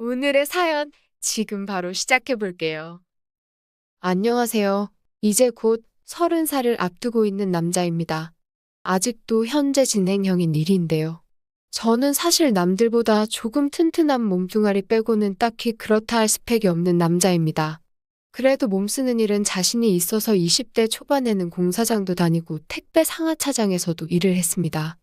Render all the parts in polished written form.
오늘의 사연 지금 바로 시작해 볼게요. 안녕하세요. 이제 곧 30살을 앞두고 있는 남자입니다. 아직도 현재 진행형인 일인데요. 저는 사실 남들보다 조금 튼튼한 몸뚱아리 빼고는 딱히 그렇다 할 스펙이 없는 남자입니다. 그래도 몸 쓰는 일은 자신이 있어서 20대 초반에는 공사장도 다니고 택배 상하차장에서도 일을 했습니다.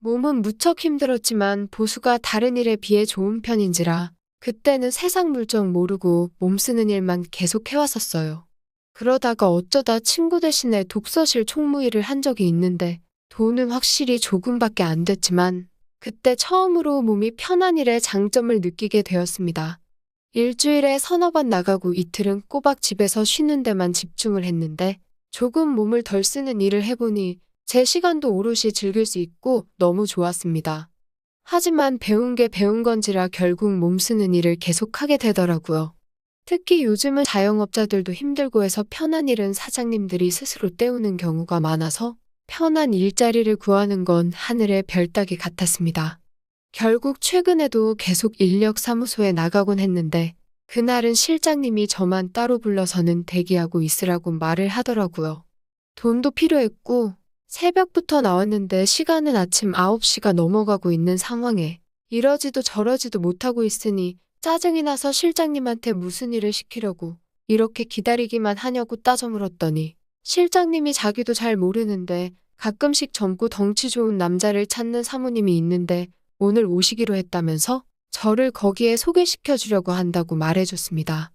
몸은 무척 힘들었지만 보수가 다른 일에 비해 좋은 편인지라 그때는 세상 물정 모르고 몸 쓰는 일만 계속 해왔었어요. 그러다가 어쩌다 친구 대신에 독서실 총무일을 한 적이 있는데 돈은 확실히 조금밖에 안 됐지만 그때 처음으로 몸이 편한 일의 장점을 느끼게 되었습니다. 일주일에 서너 번 나가고 이틀은 꼬박 집에서 쉬는 데만 집중을 했는데 조금 몸을 덜 쓰는 일을 해보니 제 시간도 오롯이 즐길 수 있고 너무 좋았습니다. 하지만 배운 게 배운 건지라 결국 몸 쓰는 일을 계속하게 되더라고요. 특히 요즘은 자영업자들도 힘들고 해서 편한 일은 사장님들이 스스로 때우는 경우가 많아서 편한 일자리를 구하는 건 하늘의 별 따기 같았습니다. 결국 최근에도 계속 인력사무소에 나가곤 했는데 그날은 실장님이 저만 따로 불러서는 대기하고 있으라고 말을 하더라고요. 돈도 필요했고 새벽부터 나왔는데 시간은 아침 9시가 넘어가고 있는 상황에 이러지도 저러지도 못하고 있으니 짜증이 나서 실장님한테 무슨 일을 시키려고 이렇게 기다리기만 하냐고 따져 물었더니 실장님이 자기도 잘 모르는데 가끔씩 젊고 덩치 좋은 남자를 찾는 사모님이 있는데 오늘 오시기로 했다면서 저를 거기에 소개시켜 주려고 한다고 말해줬습니다.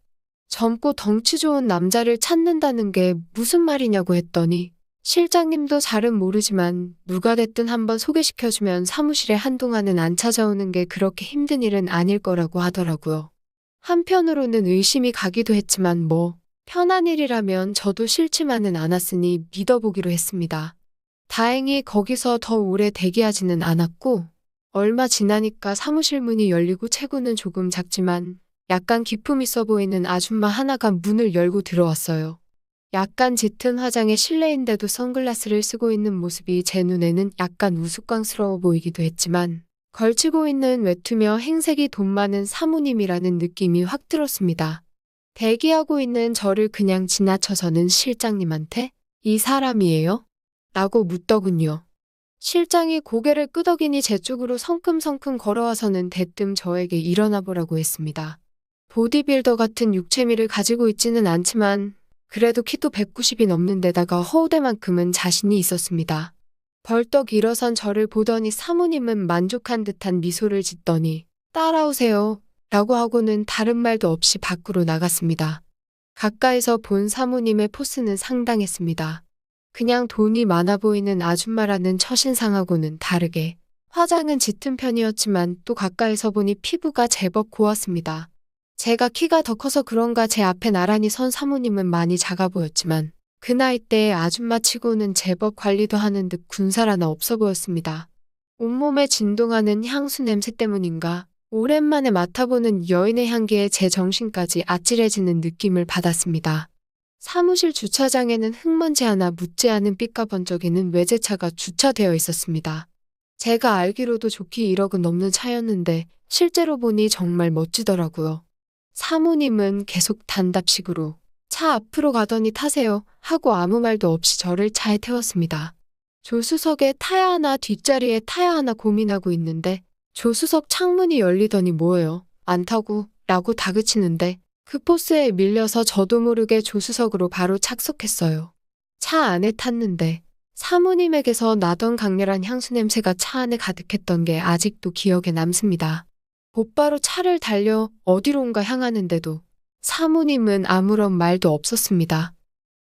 젊고 덩치 좋은 남자를 찾는다는 게 무슨 말이냐고 했더니 실장님도 잘은 모르지만 누가 됐든 한번 소개시켜주면 사무실에 한동안은 안 찾아오는 게 그렇게 힘든 일은 아닐 거라고 하더라고요. 한편으로는 의심이 가기도 했지만 편한 일이라면 저도 싫지만은 않았으니 믿어보기로 했습니다. 다행히 거기서 더 오래 대기하지는 않았고 얼마 지나니까 사무실 문이 열리고 체구는 조금 작지만 약간 기품 있어 보이는 아줌마 하나가 문을 열고 들어왔어요. 약간 짙은 화장에 실내인데도 선글라스를 쓰고 있는 모습이 제 눈에는 약간 우스꽝스러워 보이기도 했지만 걸치고 있는 외투며 행색이 돈 많은 사모님이라는 느낌이 확 들었습니다. 대기하고 있는 저를 그냥 지나쳐서는 실장님한테 "이 사람이에요?" 라고 묻더군요. 실장이 고개를 끄덕이니 제 쪽으로 성큼성큼 걸어와서는 대뜸 저에게 일어나 보라고 했습니다. 보디빌더 같은 육체미를 가지고 있지는 않지만 그래도 키도 190이 넘는 데다가 허우대만큼은 자신이 있었습니다. 벌떡 일어선 저를 보더니 사모님은 만족한 듯한 미소를 짓더니 "따라오세요" 라고 하고는 다른 말도 없이 밖으로 나갔습니다. 가까이서 본 사모님의 포스는 상당했습니다. 그냥 돈이 많아 보이는 아줌마라는 첫인상하고는 다르게 화장은 짙은 편이었지만 또 가까이서 보니 피부가 제법 고왔습니다. 제가 키가 더 커서 그런가 제 앞에 나란히 선 사모님은 많이 작아 보였지만 그 나이대의 아줌마 치고는 제법 관리도 하는 듯 군살 하나 없어 보였습니다. 온몸에 진동하는 향수 냄새 때문인가 오랜만에 맡아보는 여인의 향기에 제 정신까지 아찔해지는 느낌을 받았습니다. 사무실 주차장에는 흙먼지 하나 묻지 않은 삐까번쩍이는 외제차가 주차되어 있었습니다. 제가 알기로도 좋기 1억은 넘는 차였는데 실제로 보니 정말 멋지더라고요. 사모님은 계속 단답식으로 "차 앞으로 가더니 타세요" 하고 아무 말도 없이 저를 차에 태웠습니다. 조수석에 타야 하나 뒷자리에 타야 하나 고민하고 있는데 조수석 창문이 열리더니 "뭐예요? 안 타고?" 라고 다그치는데 그 포스에 밀려서 저도 모르게 조수석으로 바로 착석했어요. 차 안에 탔는데 사모님에게서 나던 강렬한 향수 냄새가 차 안에 가득했던 게 아직도 기억에 남습니다. 곧바로 차를 달려 어디론가 향하는데도 사모님은 아무런 말도 없었습니다.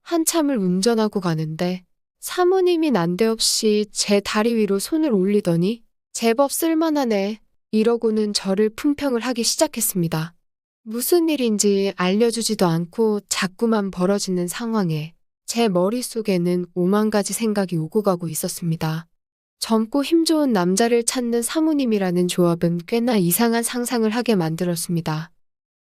한참을 운전하고 가는데 사모님이 난데없이 제 다리 위로 손을 올리더니 "제법 쓸만하네" 이러고는 저를 품평을 하기 시작했습니다. 무슨 일인지 알려주지도 않고 자꾸만 벌어지는 상황에 제 머릿속에는 오만 가지 생각이 오고 가고 있었습니다. 젊고 힘 좋은 남자를 찾는 사모님이라는 조합은 꽤나 이상한 상상을 하게 만들었습니다.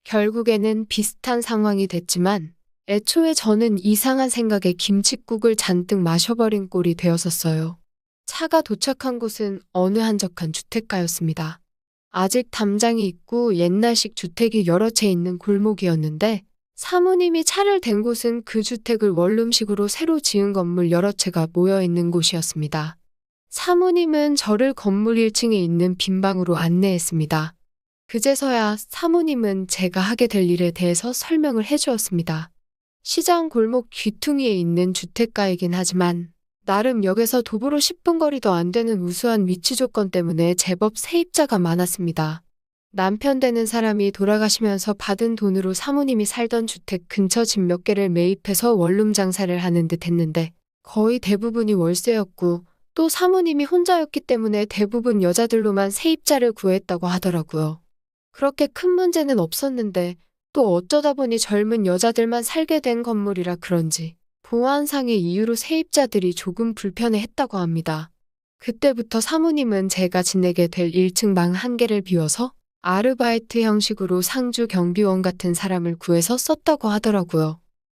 결국에는 비슷한 상황이 됐지만 애초에 저는 이상한 생각에 김칫국을 잔뜩 마셔버린 꼴이 되었었어요. 차가 도착한 곳은 어느 한적한 주택가였습니다. 아직 담장이 있고 옛날식 주택이 여러 채 있는 골목이었는데 사모님이 차를 댄 곳은 그 주택을 원룸식으로 새로 지은 건물 여러 채가 모여 있는 곳이었습니다. 사모님은 저를 건물 1층에 있는 빈 방으로 안내했습니다. 그제서야 사모님은 제가 하게 될 일에 대해서 설명을 해주었습니다. 시장 골목 귀퉁이에 있는 주택가이긴 하지만 나름 역에서 도보로 10분 거리도 안 되는 우수한 위치 조건 때문에 제법 세입자가 많았습니다. 남편 되는 사람이 돌아가시면서 받은 돈으로 사모님이 살던 주택 근처 집 몇 개를 매입해서 원룸 장사를 하는 듯 했는데 거의 대부분이 월세였고 또 사모님이 혼자였기 때문에 대부분 여자들로만 세입자를 구했다고 하더라고요. 그렇게 큰 문제는 없었는데 또 어쩌다 보니 젊은 여자들만 살게 된 건물이라 그런지 보안상의 이유로 세입자들이 조금 불편해했다고 합니다. 그때부터 사모님은 제가 지내게 될 1층 방 한 개를 비워서 아르바이트 형식으로 상주 경비원 같은 사람을 구해서 썼다고 하더라고요.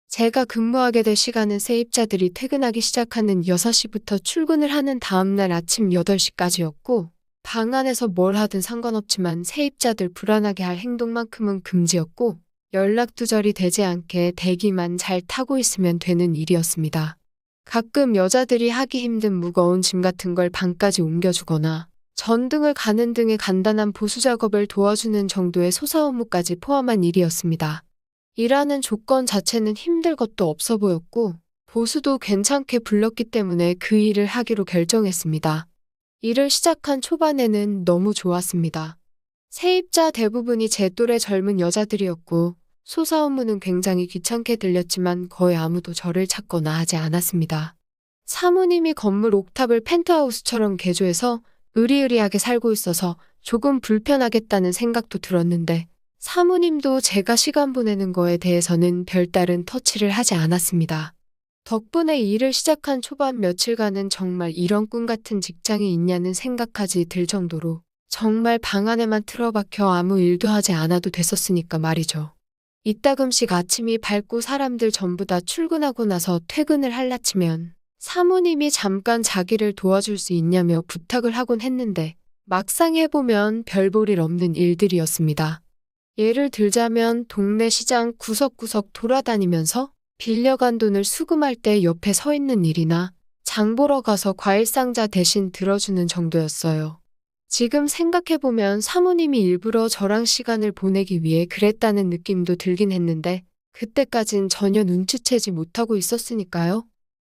제가 근무하게 될 시간은 세입자들이 퇴근하기 시작하는 6시부터 출근을 하는 다음날 아침 8시까지였고 방 안에서 뭘 하든 상관없지만 세입자들 불안하게 할 행동만큼은 금지였고 연락 두절이 되지 않게 대기만 잘 타고 있으면 되는 일이었습니다. 가끔 여자들이 하기 힘든 무거운 짐 같은 걸 방까지 옮겨주거나 전등을 가는 등의 간단한 보수 작업을 도와주는 정도의 소사 업무까지 포함한 일이었습니다. 일하는 조건 자체는 힘들 것도 없어 보였고 보수도 괜찮게 불렀기 때문에 그 일을 하기로 결정했습니다. 일을 시작한 초반에는 너무 좋았습니다. 세입자 대부분이 제 또래 젊은 여자들이었고 소사 업무는 굉장히 귀찮게 들렸지만 거의 아무도 저를 찾거나 하지 않았습니다. 사모님이 건물 옥탑을 펜트하우스처럼 개조해서 으리으리하게 살고 있어서 조금 불편하겠다는 생각도 들었는데 사모님도 제가 시간 보내는 거에 대해서는 별다른 터치를 하지 않았습니다. 덕분에 일을 시작한 초반 며칠간은 정말 이런 꿈 같은 직장이 있냐는 생각까지 들 정도로 정말 방 안에만 틀어박혀 아무 일도 하지 않아도 됐었으니까 말이죠. 이따금씩 아침이 밝고 사람들 전부 다 출근하고 나서 퇴근을 할라치면 사모님이 잠깐 자기를 도와줄 수 있냐며 부탁을 하곤 했는데 막상 해보면 별 볼 일 없는 일들이었습니다. 예를 들자면 동네 시장 구석구석 돌아다니면서 빌려간 돈을 수금할 때 옆에 서 있는 일이나 장 보러 가서 과일 상자 대신 들어주는 정도였어요. 지금 생각해보면 사모님이 일부러 저랑 시간을 보내기 위해 그랬다는 느낌도 들긴 했는데 그때까진 전혀 눈치채지 못하고 있었으니까요.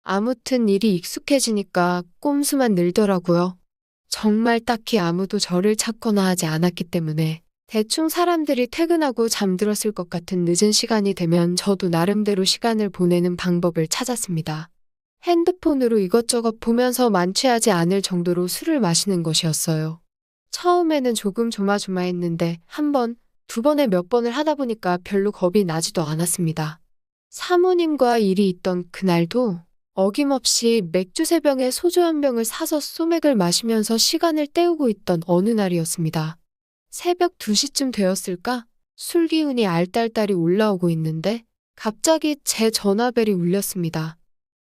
아무튼 일이 익숙해지니까 꼼수만 늘더라고요. 정말 딱히 아무도 저를 찾거나 하지 않았기 때문에 대충 사람들이 퇴근하고 잠들었을 것 같은 늦은 시간이 되면 저도 나름대로 시간을 보내는 방법을 찾았습니다. 핸드폰으로 이것저것 보면서 만취하지 않을 정도로 술을 마시는 것이었어요. 처음에는 조금 조마조마했는데 한 번, 두 번에 몇 번을 하다 보니까 별로 겁이 나지도 않았습니다. 사모님과 일이 있던 그날도 어김없이 맥주 3병에 소주 1병을 사서 소맥을 마시면서 시간을 때우고 있던 어느 날이었습니다. 새벽 2시쯤 되었을까? 술 기운이 알딸딸이 올라오고 있는데 갑자기 제 전화벨이 울렸습니다.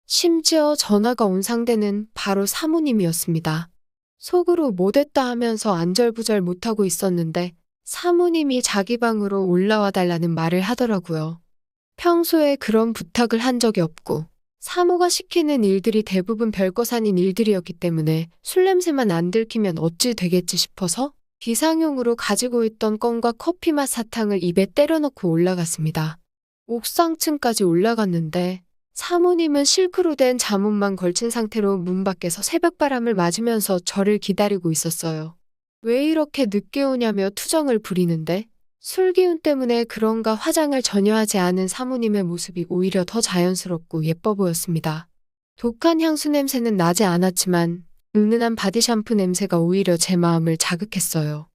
심지어 전화가 온 상대는 바로 사모님이었습니다. 속으로 못했다 하면서 안절부절 못하고 있었는데 사모님이 자기 방으로 올라와 달라는 말을 하더라고요. 평소에 그런 부탁을 한 적이 없고 사모가 시키는 일들이 대부분 별것 아닌 일들이었기 때문에 술 냄새만 안 들키면 어찌 되겠지 싶어서 비상용으로 가지고 있던 껌과 커피 맛 사탕을 입에 때려 넣고 올라갔습니다. 옥상층까지 올라갔는데 사모님은 실크로 된 잠옷만 걸친 상태로 문 밖에서 새벽바람을 맞으면서 저를 기다리고 있었어요. 왜 이렇게 늦게 오냐며 투정을 부리는데 술 기운 때문에 그런가 화장을 전혀 하지 않은 사모님의 모습이 오히려 더 자연스럽고 예뻐 보였습니다. 독한 향수 냄새는 나지 않았지만 은은한 바디 샴푸 냄새가 오히려 제 마음을 자극했어요.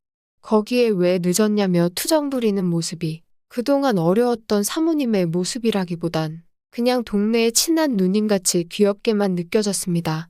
거기에 왜 늦었냐며 투정 부리는 모습이 그동안 어려웠던 사모님의 모습이라기보단 그냥 동네의 친한 누님같이 귀엽게만 느껴졌습니다.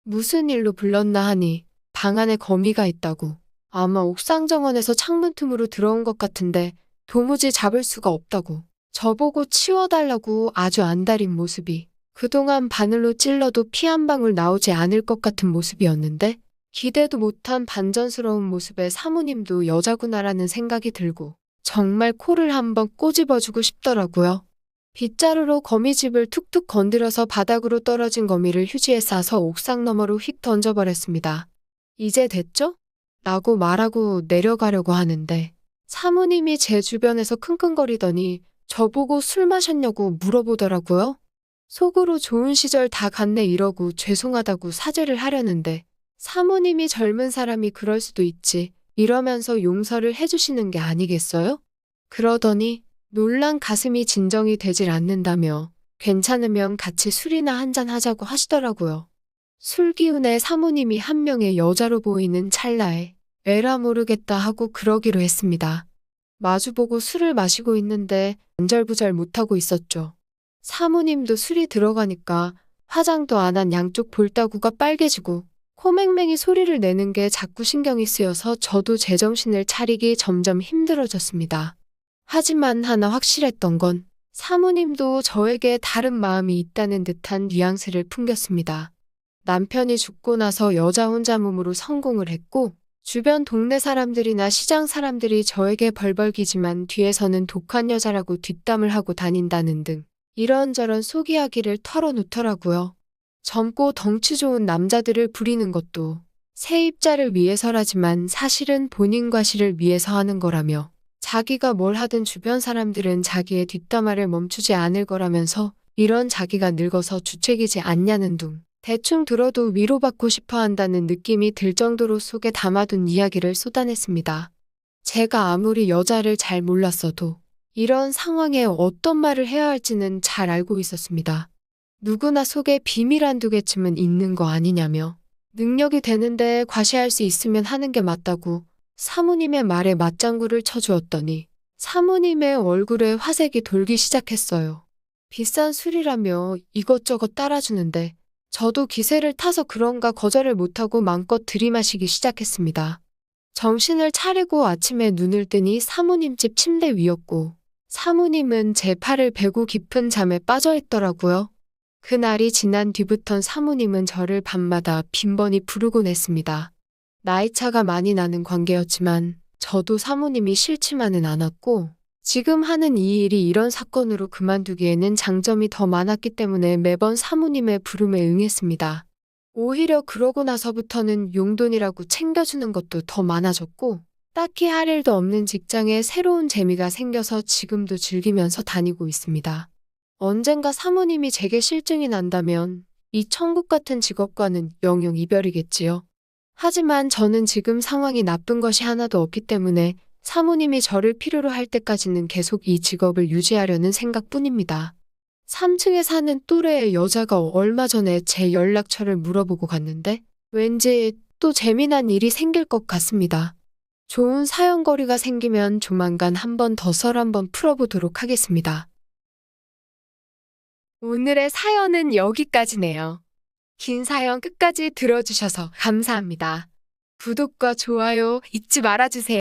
무슨 일로 불렀나 하니 방 안에 거미가 있다고. 아마 옥상 정원에서 창문 틈으로 들어온 것 같은데 도무지 잡을 수가 없다고. 저보고 치워달라고 아주 안달인 모습이 그동안 바늘로 찔러도 피 한 방울 나오지 않을 것 같은 모습이었는데 기대도 못한 반전스러운 모습에 사모님도 여자구나라는 생각이 들고 정말 코를 한번 꼬집어주고 싶더라고요. 빗자루로 거미집을 툭툭 건드려서 바닥으로 떨어진 거미를 휴지에 싸서 옥상 너머로 휙 던져버렸습니다. 이제 됐죠? 라고 말하고 내려가려고 하는데 사모님이 제 주변에서 킁킁거리더니 저보고 술 마셨냐고 물어보더라고요. 속으로 좋은 시절 다 갔네 이러고 죄송하다고 사죄를 하려는데 사모님이 젊은 사람이 그럴 수도 있지 이러면서 용서를 해주시는 게 아니겠어요? 그러더니 놀란 가슴이 진정이 되질 않는다며 괜찮으면 같이 술이나 한잔 하자고 하시더라고요. 술 기운에 사모님이 한 명의 여자로 보이는 찰나에 에라 모르겠다 하고 그러기로 했습니다. 마주보고 술을 마시고 있는데 안절부절 못하고 있었죠. 사모님도 술이 들어가니까 화장도 안 한 양쪽 볼따구가 빨개지고 코맹맹이 소리를 내는 게 자꾸 신경이 쓰여서 저도 제정신을 차리기 점점 힘들어졌습니다. 하지만 하나 확실했던 건 사모님도 저에게 다른 마음이 있다는 듯한 뉘앙스를 풍겼습니다. 남편이 죽고 나서 여자 혼자 몸으로 성공을 했고 주변 동네 사람들이나 시장 사람들이 저에게 벌벌기지만 뒤에서는 독한 여자라고 뒷담을 하고 다닌다는 등 이런저런 속 이야기를 털어놓더라고요. 젊고 덩치 좋은 남자들을 부리는 것도 세입자를 위해서라지만 사실은 본인 과실을 위해서 하는 거라며 자기가 뭘 하든 주변 사람들은 자기의 뒷담화를 멈추지 않을 거라면서 이런 자기가 늙어서 주책이지 않냐는 둥 대충 들어도 위로받고 싶어 한다는 느낌이 들 정도로 속에 담아둔 이야기를 쏟아냈습니다. 제가 아무리 여자를 잘 몰랐어도 이런 상황에 어떤 말을 해야 할지는 잘 알고 있었습니다. 누구나 속에 비밀 한두 개쯤은 있는 거 아니냐며 능력이 되는데 과시할 수 있으면 하는 게 맞다고 사모님의 말에 맞장구를 쳐주었더니 사모님의 얼굴에 화색이 돌기 시작했어요. 비싼 술이라며 이것저것 따라주는데 저도 기세를 타서 그런가 거절을 못하고 마음껏 들이마시기 시작했습니다. 정신을 차리고 아침에 눈을 뜨니 사모님 집 침대 위였고 사모님은 제 팔을 베고 깊은 잠에 빠져 있더라고요. 그날이 지난 뒤부턴 사모님은 저를 밤마다 빈번히 부르곤 했습니다. 나이차가 많이 나는 관계였지만 저도 사모님이 싫지만은 않았고 지금 하는 이 일이 이런 사건으로 그만두기에는 장점이 더 많았기 때문에 매번 사모님의 부름에 응했습니다. 오히려 그러고 나서부터는 용돈이라고 챙겨주는 것도 더 많아졌고 딱히 할 일도 없는 직장에 새로운 재미가 생겨서 지금도 즐기면서 다니고 있습니다. 언젠가 사모님이 제게 실증이 난다면 이 천국 같은 직업과는 영영 이별이겠지요. 하지만 저는 지금 상황이 나쁜 것이 하나도 없기 때문에 사모님이 저를 필요로 할 때까지는 계속 이 직업을 유지하려는 생각뿐입니다. 3층에 사는 또래의 여자가 얼마 전에 제 연락처를 물어보고 갔는데 왠지 또 재미난 일이 생길 것 같습니다. 좋은 사연거리가 생기면 조만간 한 번 더 썰 한번 풀어보도록 하겠습니다. 오늘의 사연은 여기까지네요. 긴 사연 끝까지 들어주셔서 감사합니다. 구독과 좋아요 잊지 말아주세요.